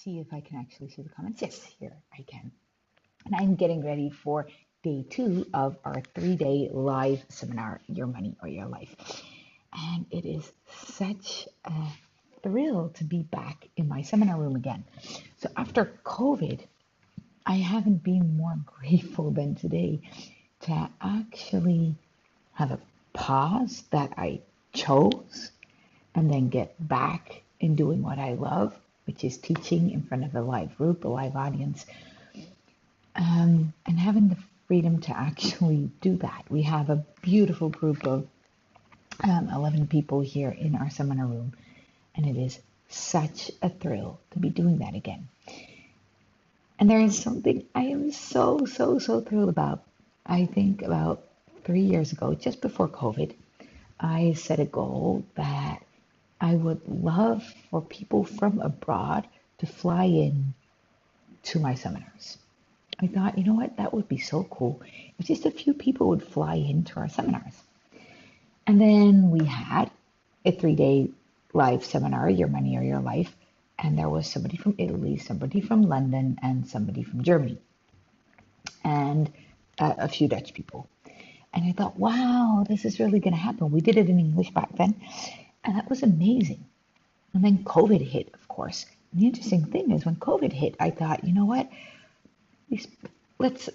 see if I can actually see the comments. Yes, here I can. And I'm getting ready for day 2 of our 3-day live seminar, Your Money or Your Life. And it is such a thrill to be back in my seminar room again. So after COVID, I haven't been more grateful than today to actually have a pause that I chose and then get back in doing what I love, which is teaching in front of a live group, a live audience, and having the freedom to actually do that. We have a beautiful group of 11 people here in our seminar room, and it is such a thrill to be doing that again. And there is something I am so, so, so thrilled about. I think about 3 years ago, just before COVID, I set a goal that I would love for people from abroad to fly in to my seminars. I thought, you know what, that would be so cool if just a few people would fly into our seminars. And then we had a 3-day live seminar, Your Money or Your Life, and there was somebody from Italy, somebody from London, and somebody from Germany, and a few Dutch people. And I thought, wow, this is really going to happen. We did it in English back then, and that was amazing. And then COVID hit, of course. And the interesting thing is when COVID hit, I thought, you know what?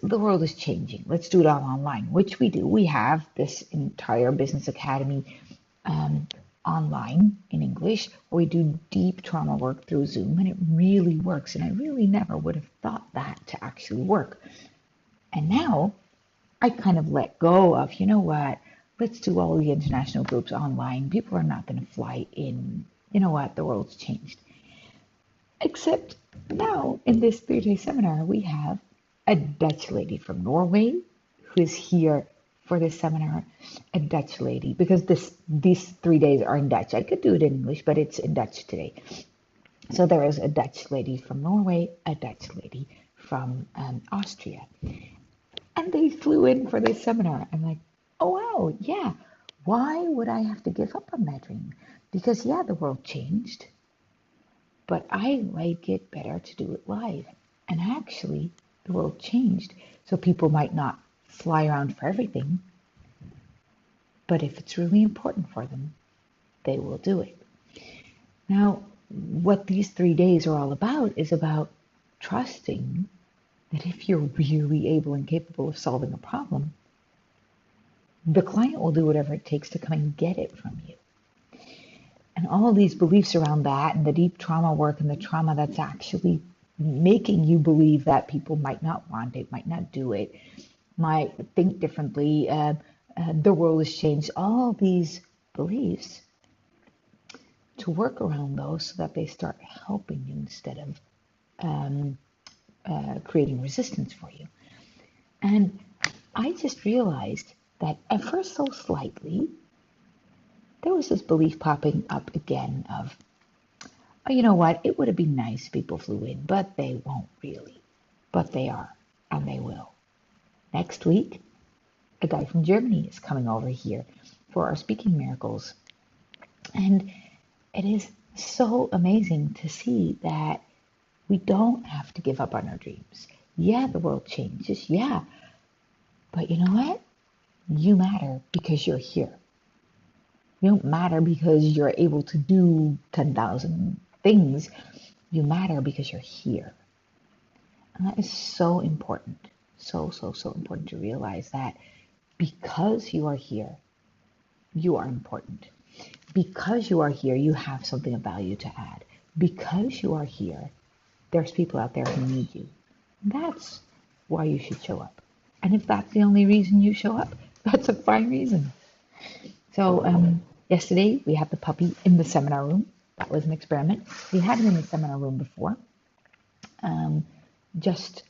The world is changing. Let's do it all online, which we do. We have this entire business academy online in English, where we do deep trauma work through Zoom, and it really works. And I really never would have thought that to actually work. And now I kind of let go of, you know what, let's do all the international groups online. People are not going to fly in. You know what, the world's changed. Except now in this 3-day seminar, we have a Dutch lady from Norway who is here for this seminar, a Dutch lady, because these 3 days are in Dutch. I could do it in English, but it's in Dutch today. So there is a Dutch lady from Norway, a Dutch lady from Austria. And they flew in for this seminar. I'm like, oh, wow, yeah. Why would I have to give up on that dream? Because, yeah, the world changed, but I like it better to do it live. And actually, the world changed. So people might not fly around for everything, but if it's really important for them, they will do it. Now, what these 3 days are all about is about trusting that if you're really able and capable of solving a problem, the client will do whatever it takes to come and get it from you. And all these beliefs around that and the deep trauma work and the trauma that's actually making you believe that people might not want it, might not do it, might think differently, the world has changed, all these beliefs, to work around those so that they start helping you instead of creating resistance for you. And I just realized that at first, so slightly, there was this belief popping up again of, oh, you know what, it would have been nice if people flew in, but they won't really. But they are, and they will. Next week, a guy from Germany is coming over here for our Speaking Miracles. And it is so amazing to see that we don't have to give up on our dreams. Yeah, the world changes. Yeah. But you know what? You matter because you're here. You don't matter because you're able to do 10,000 things. You matter because you're here. And that is so important. So, so, so important to realize that because you are here, you are important. Because you are here, you have something of value to add. Because you are here, there's people out there who need you. That's why you should show up. And if that's the only reason you show up, that's a fine reason. So yesterday we had the puppy in the seminar room. That was an experiment. We had him in the seminar room before, just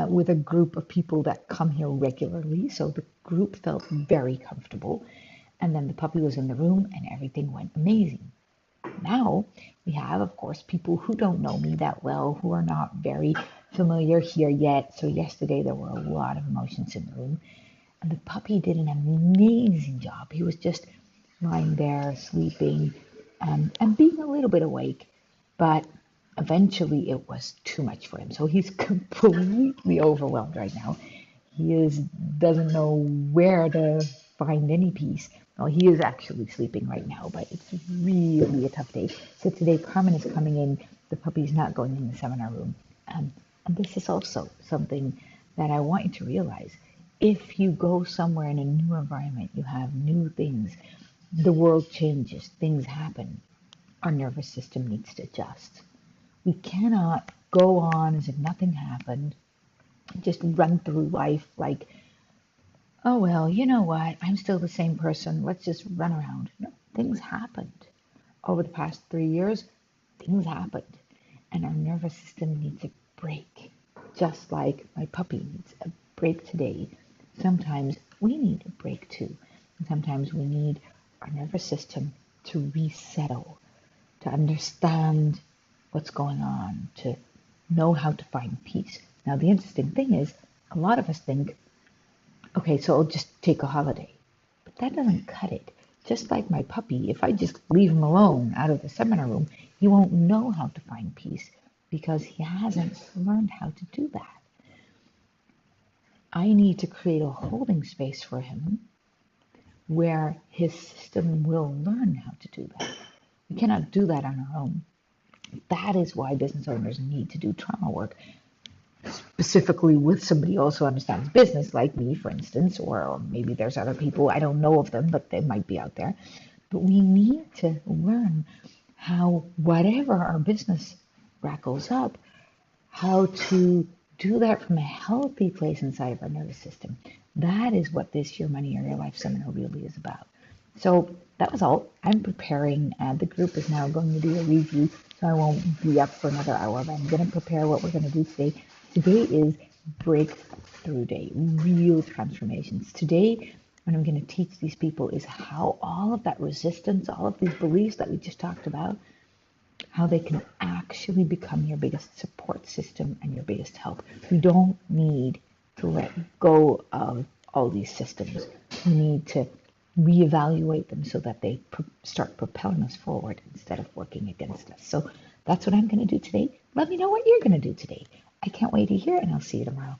with a group of people that come here regularly. So the group felt very comfortable. And then the puppy was in the room and everything went amazing. Now we have, of course, people who don't know me that well, who are not very familiar here yet. So yesterday there were a lot of emotions in the room. And the puppy did an amazing job. He was just lying there, sleeping, and being a little bit awake. But eventually it was too much for him. So he's completely overwhelmed right now. Doesn't know where to find any peace. Well, he is actually sleeping right now, but it's really a tough day. So today Carmen is coming in. The puppy's not going in the seminar room. Um, and this is also something that I want you to realize. If you go somewhere in a new environment, you have new things, the world changes, things happen. Our nervous system needs to adjust. We cannot go on as if nothing happened, just run through life like, oh, well, you know what? I'm still the same person. Let's just run around. No, things happened. Over the past 3 years, things happened. And our nervous system needs a break. Just like my puppy needs a break today. Sometimes we need a break too. And sometimes we need our nervous system to resettle, to understand what's going on, to know how to find peace. Now, the interesting thing is, a lot of us think, okay, so I'll just take a holiday. But that doesn't cut it. Just like my puppy, if I just leave him alone out of the seminar room, he won't know how to find peace because he hasn't learned how to do that. I need to create a holding space for him where his system will learn how to do that. We cannot do that on our own. That is why business owners need to do trauma work, specifically with somebody who also understands business, like me, for instance, or maybe there's other people, I don't know of them, but they might be out there. But we need to learn how, whatever our business rackles up, how to do that from a healthy place inside of our nervous system. That is what this Your Money or Your Life seminar really is about. So that was all. I'm preparing. The group is now going to do a review, so I won't be up for another hour, but I'm going to prepare what we're going to do today. Today is breakthrough day, real transformations. Today, what I'm going to teach these people is how all of that resistance, all of these beliefs that we just talked about, how they can actually become your biggest support system and your biggest help. We don't need to let go of all these systems. We need to reevaluate them so that they start propelling us forward instead of working against us. So that's what I'm going to do today. Let me know what you're going to do today. I can't wait to hear, and I'll see you tomorrow.